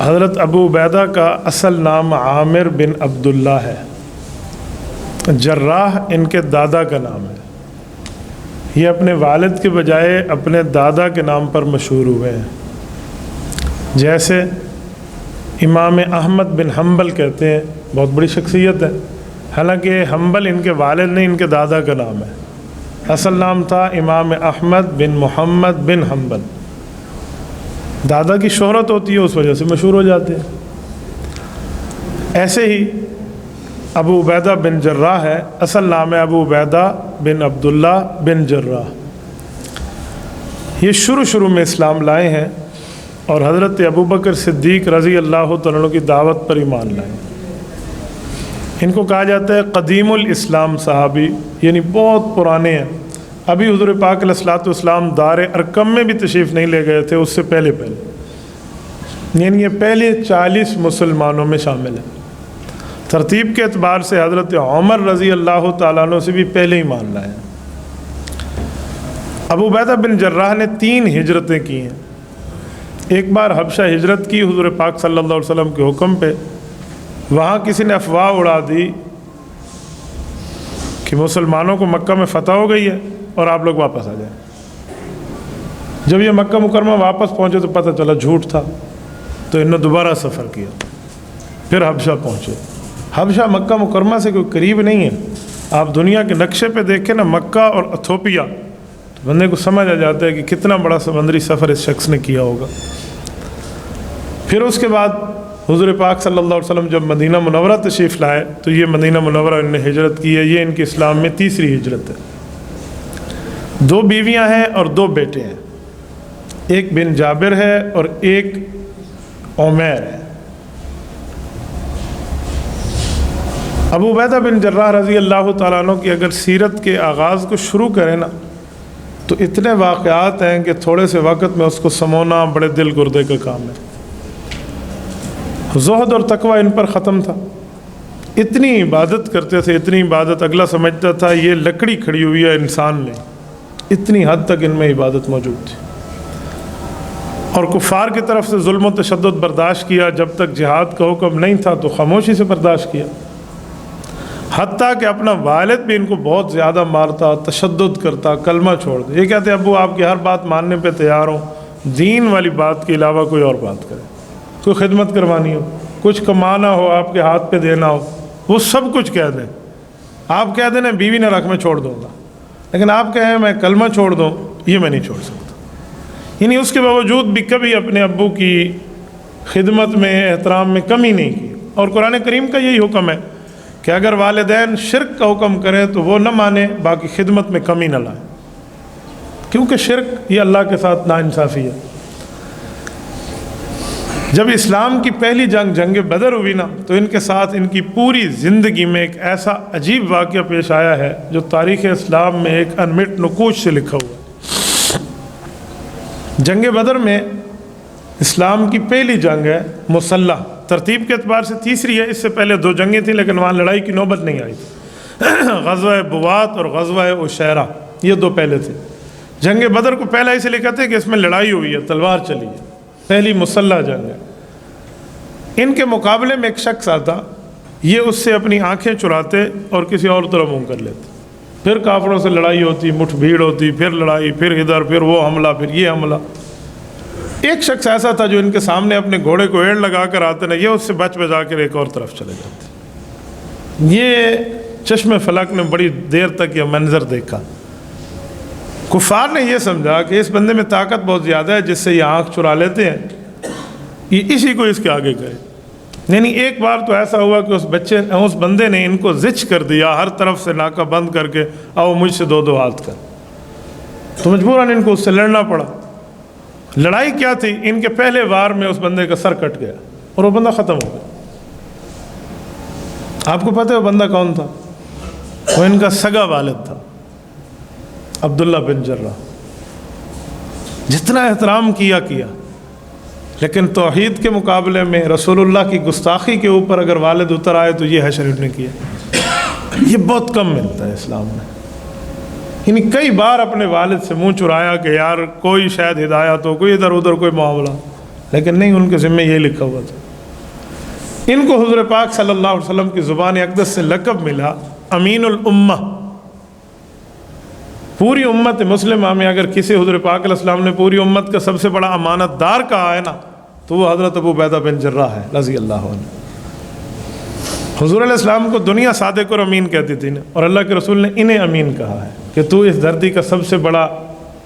حضرت ابو عبیدہ کا اصل نام عامر بن عبداللہ ہے، جراح ان کے دادا کا نام ہے۔ یہ اپنے والد کے بجائے اپنے دادا کے نام پر مشہور ہوئے ہیں۔ جیسے امام احمد بن حنبل کہتے ہیں، بہت بڑی شخصیت ہے، حالانکہ حنبل ان کے والد نہیں، ان کے دادا کا نام ہے۔ اصل نام تھا امام احمد بن محمد بن حنبل، دادا کی شہرت ہوتی ہے اس وجہ سے مشہور ہو جاتے ہیں۔ ایسے ہی ابو عبیدہ بن جراح ہے، اصل نام ہے ابو عبیدہ بن عبداللہ بن جراح۔ یہ شروع میں اسلام لائے ہیں اور حضرت ابوبکر صدیق رضی اللہ تعالیٰ عنہ کی دعوت پر ایمان لائے۔ ان کو کہا جاتا ہے قدیم الاسلام صحابی، یعنی بہت پرانے ہیں۔ ابھی حضور پاک علیہ الصلوۃ والسلام دار ارقم میں بھی تشریف نہیں لے گئے تھے، اس سے پہلے یعنی یہ پہلے 40 مسلمانوں میں شامل ہیں۔ ترتیب کے اعتبار سے حضرت عمر رضی اللہ تعالیٰ عنہ سے بھی پہلے ہی مان لائے ہیں۔ ابو عبیدہ بن جراح نے 3 ہجرتیں کی ہیں۔ ایک بار حبشہ ہجرت کی حضور پاک صلی اللہ علیہ وسلم کے حکم پہ، وہاں کسی نے افواہ اڑا دی کہ مسلمانوں کو مکہ میں فتح ہو گئی ہے اور آپ لوگ واپس آ جائیں۔ جب یہ مکہ مکرمہ واپس پہنچے تو پتہ چلا جھوٹ تھا، تو انہوں نے دوبارہ سفر کیا، پھر حبشہ پہنچے۔ حبشہ مکہ مکرمہ سے کوئی قریب نہیں ہے۔ آپ دنیا کے نقشے پہ دیکھیں نا، مکہ اور ایتھوپیا، تو بندے کو سمجھ آ جاتا ہے کہ کتنا بڑا سمندری سفر اس شخص نے کیا ہوگا۔ پھر اس کے بعد حضور پاک صلی اللہ علیہ وسلم جب مدینہ منورہ تشریف لائے تو یہ مدینہ منورہ انہوں نے ہجرت کی ہے۔ یہ ان کی اسلام میں 3ری ہجرت ہے۔ 2 بیویاں ہیں اور 2 بیٹے ہیں، ایک بن جابر ہے اور ایک عمیر ہے۔ ابو عبیدہ بن جراح رضی اللہ تعالیٰ عنہ کی اگر سیرت کے آغاز کو شروع کریں نا تو اتنے واقعات ہیں کہ تھوڑے سے وقت میں اس کو سمونا بڑے دل گردے کا کام ہے۔ زہد اور تقوی ان پر ختم تھا، اتنی عبادت کرتے تھے، اتنی عبادت اگلا سمجھتا تھا یہ لکڑی کھڑی ہوئی ہے انسان میں، اتنی حد تک ان میں عبادت موجود تھی۔ اور کفار کی طرف سے ظلم و تشدد برداشت کیا، جب تک جہاد کا حکم نہیں تھا تو خاموشی سے برداشت کیا، حتیٰ کہ اپنا والد بھی ان کو بہت زیادہ مارتا، تشدد کرتا، کلمہ چھوڑ دے۔ یہ کہتے ابو آپ کی ہر بات ماننے پہ تیار ہوں، دین والی بات کے علاوہ کوئی اور بات کرے، کوئی خدمت کروانی ہو، کچھ کمانا ہو، آپ کے ہاتھ پہ دینا ہو، وہ سب کچھ کہہ دیں۔ آپ کہہ دیں نا بیوی نہ رکھ میں چھوڑ دوں گا، لیکن آپ کہیں میں کلمہ چھوڑ دوں، یہ میں نہیں چھوڑ سکتا۔ یعنی اس کے باوجود بھی کبھی اپنے ابو کی خدمت میں، احترام میں کمی نہیں کی۔ اور قرآن کریم کا یہی حکم ہے کہ اگر والدین شرک کا حکم کریں تو وہ نہ مانیں، باقی خدمت میں کمی نہ لائیں، کیونکہ شرک یہ اللہ کے ساتھ ناانصافی ہے۔ جب اسلام کی پہلی جنگ بدر ہوئی نا تو ان کے ساتھ ان کی پوری زندگی میں ایک ایسا عجیب واقعہ پیش آیا ہے جو تاریخ اسلام میں ایک انمٹ نقوش سے لکھا ہوا ہے۔ جنگ بدر میں اسلام کی پہلی جنگ ہے مسلح، ترتیب کے اعتبار سے 3ری ہے، اس سے پہلے 2 جنگیں تھیں لیکن وہاں لڑائی کی نوبت نہیں آئی تھی۔ غزوہ بوات اور غزوہ عشیرہ، یہ 2 پہلے تھے۔ جنگ بدر کو پہلا اسے لکھا تھا کہ اس میں لڑائی ہوئی ہے، تلوار چلی ہے، پہلی مسلح جنگ ہے۔ ان کے مقابلے میں ایک شخص آتا، یہ اس سے اپنی آنکھیں چراتے اور کسی اور طرف منہ کر لیتے، پھر کافروں سے لڑائی ہوتی، مٹھ بھیڑ ہوتی، پھر لڑائی، پھر ادھر، پھر وہ حملہ، پھر یہ حملہ۔ ایک شخص ایسا تھا جو ان کے سامنے اپنے گھوڑے کو ایڑ لگا کر آتے نا، یہ اس سے بچ بجا کر ایک اور طرف چلے جاتے۔ یہ چشم فلک نے بڑی دیر تک یہ منظر دیکھا۔ کفار نے یہ سمجھا کہ اس بندے میں طاقت بہت زیادہ ہے، جس سے یہ آنکھ چرا لیتے ہیں، یہ اسی کو اس کے آگے گئے۔ یعنی ایک بار تو ایسا ہوا کہ اس بندے نے ان کو زچ کر دیا، ہر طرف سے ناکہ بند کر کے، آؤ مجھ سے 2 ہاتھ کر، تو مجبوراً ان کو اس سے لڑنا پڑا۔ لڑائی کیا تھی؟ ان کے پہلے وار میں اس بندے کا سر کٹ گیا اور وہ بندہ ختم ہو گیا۔ آپ کو پتہ ہے وہ بندہ کون تھا؟ وہ ان کا سگا والد تھا، عبداللہ بن جراح۔ جتنا احترام کیا لیکن توحید کے مقابلے میں رسول اللہ کی گستاخی کے اوپر اگر والد اتر آئے تو یہ حشر نے کیا۔ یہ بہت کم ملتا ہے اسلام میں۔ یعنی کئی بار اپنے والد سے منہ چرایا کہ یار کوئی شاید ہدایت ہو، کوئی ادھر ادھر کوئی معاملہ، لیکن نہیں، ان کے ذمہ یہ لکھا ہوا تھا۔ ان کو حضور پاک صلی اللہ علیہ وسلم کی زبان اقدس سے لقب ملا امین الامہ۔ پوری امت مسلمہ میں اگر کسی حضور پاک علیہ السلام نے پوری امت کا سب سے بڑا امانت دار کہا ہے نا، تو وہ حضرت ابو عبیدہ بن جراح ہے رضی اللہ عنہ۔ حضور علیہ السلام کو دنیا صادق اور امین کہتی تھی نا، اور اللہ کے رسول نے انہیں امین کہا ہے کہ تو اس دھرتی کا سب سے بڑا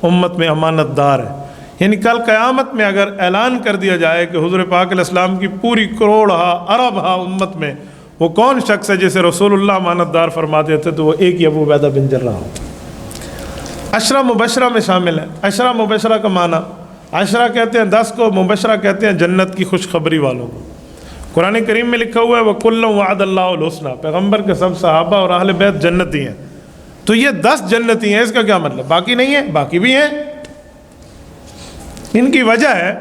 امت میں امانت دار ہے۔ یعنی کل قیامت میں اگر اعلان کر دیا جائے کہ حضور پاک علیہ السلام کی پوری کروڑہا اربہا امت میں وہ کون شخص ہے جسے رسول اللہ امانت دار فرماتے تھے، تو وہ ایک ہی ابو عبیدہ بن جراح ہو۔ عشرہ مبشرہ میں شامل ہے۔ عشرہ مبشرہ کا معنی، عشرہ کہتے ہیں 10 کو، مبشرہ کہتے ہیں جنت کی خوشخبری والوں کو۔ قرآن کریم میں لکھا ہوا ہے وَكُلًّا وَعَدَ اللَّهُ الْحُسْنَى، پیغمبر کے سب صحابہ اور اہل بیت جنتی ہیں۔ تو یہ 10 جنتی ہیں، اس کا کیا مطلب؟ باقی نہیں ہے؟ باقی بھی ہیں۔ ان کی وجہ ہے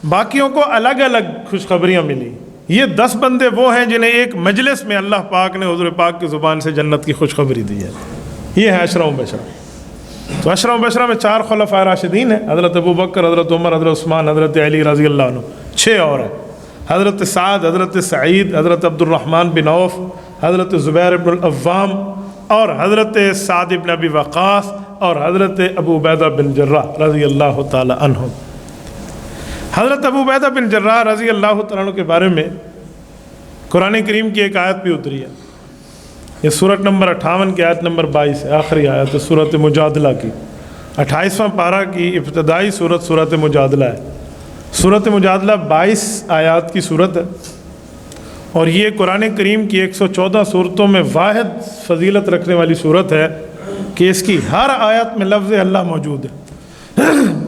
باقیوں کو الگ الگ خوشخبریاں ملی، یہ 10 بندے وہ ہیں جنہیں ایک مجلس میں اللہ پاک نے حضور پاک کی زبان سے جنت کی خوشخبری دی ہے۔ یہ ہے عشرہ مبشرہ۔ تو عشرہ مبشرہ میں 4 خلفائے راشدین ہیں، حضرت ابو بکر، حضرت عمر، حضرت عثمان، حضرت علی رضی اللہ عنہ۔ 6 اور ہیں، حضرت سعد، حضرت سعید، حضرت عبد الرحمن بن عوف، حضرت زبیر بن العوام، اور حضرت سعد بن ابی وقاص، اور حضرت ابو عبیدہ بن جراح رضی اللہ تعالی عنہ۔ حضرت ابو عبیدہ بن جراح رضی اللہ تعالیٰ عنہ کے بارے میں قرآن کریم کی ایک آیت بھی اتری ہے۔ یہ سورت نمبر 58 کی آیت نمبر 22 ہے، آخری آیت سورت مجادلہ کی، 28واں پارہ کی ابتدائی سورت مجادلہ ہے۔ سورت مجادلہ 22 آیات کی سورت ہے، اور یہ قرآن کریم کی 114 سورتوں میں واحد فضیلت رکھنے والی سورت ہے کہ اس کی ہر آیت میں لفظ اللہ موجود ہے۔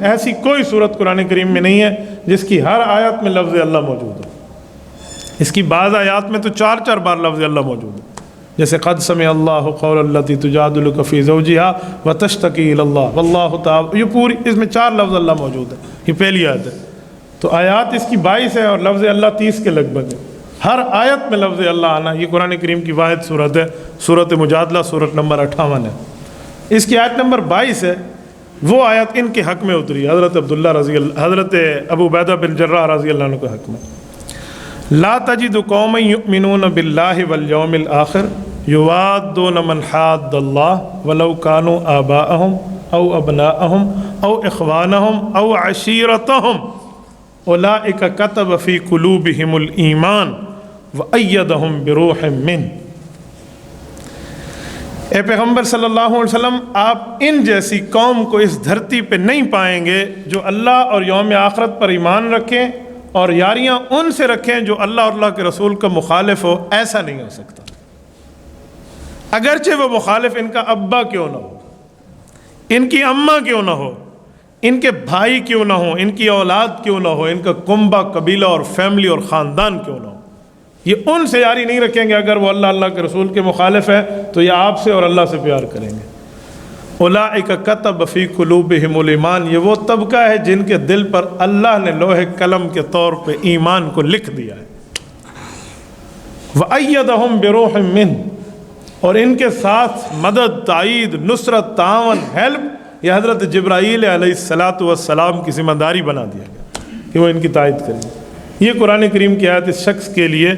ایسی کوئی سورت قرآن کریم میں نہیں ہے جس کی ہر آیت میں لفظ اللہ موجود ہے۔ اس کی بعض آیات میں تو 4 بار لفظ اللہ موجود ہے، جیسے قد سمع اللہ قول التی تجادلک فی زوجہا وتشتکی الی اللہ واللہ تعالی، یہ پوری اس میں 4 لفظ اللہ موجود ہے۔ یہ پہلی آیت ہے۔ تو آیات اس کی 22 ہے اور لفظ اللہ 30 کے لگ بھگ ہے۔ ہر آیت میں لفظ اللہ آنا، یہ قرآن کریم کی واحد صورت ہے۔ سورت مجادلہ سورت نمبر 58 ہے۔ اس کی آیت نمبر 22 ہے، وہ آیت ان کے حق میں اتری، حضرت حضرت ابو عبیدہ بن جراح رضی اللہ عنہ کے حق میں۔ لا تجد قوما یؤمنون باللہ والیوم الآخر یوادون من حاد اللہ ولو کانوا آباءہم او ابناءہم او اخوانہم او عشیرتہم اولئک کتب فی قلوبہم الایمان وأیدہم بروح منہ۔ اے پیغمبر صلی اللہ علیہ وسلم، آپ ان جیسی قوم کو اس دھرتی پہ نہیں پائیں گے جو اللہ اور یوم آخرت پر ایمان رکھیں اور یاریاں ان سے رکھیں جو اللہ اور اللہ کے رسول کا مخالف ہو۔ ایسا نہیں ہو سکتا، اگرچہ وہ مخالف ان کا ابا کیوں نہ ہو، ان کی اماں کیوں نہ ہو، ان کے بھائی کیوں نہ ہو، ان کی اولاد کیوں نہ ہو، ان کا کنبہ، قبیلہ اور فیملی اور خاندان کیوں نہ ہو، یہ ان سے یاری نہیں رکھیں گے۔ اگر وہ اللہ کے رسول کے مخالف ہے تو یہ آپ سے اور اللہ سے پیار کریں گے۔ اولئک کتب فی قلوبہم الایمان، یہ وہ طبقہ ہے جن کے دل پر اللہ نے لوح قلم کے طور پہ ایمان کو لکھ دیا ہے۔ وأیدہم بروح منہ، اور ان کے ساتھ مدد، تائید، نصرت، تعاون، ہیلپ، یہ حضرت جبرائیل علیہ السلام کی ذمہ داری بنا دیا گیا کہ وہ ان کی تائید کریں۔ یہ قرآن کریم کی آیت اس شخص کے لیے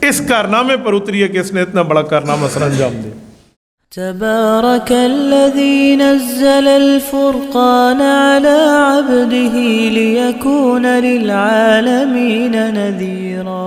اس کارنامے پر اتری ہے کہ اس نے اتنا بڑا کارنامہ سر انجام دیا۔ تبارك الذي نزل الفرقان على عبده ليكون للعالمين نذيرا۔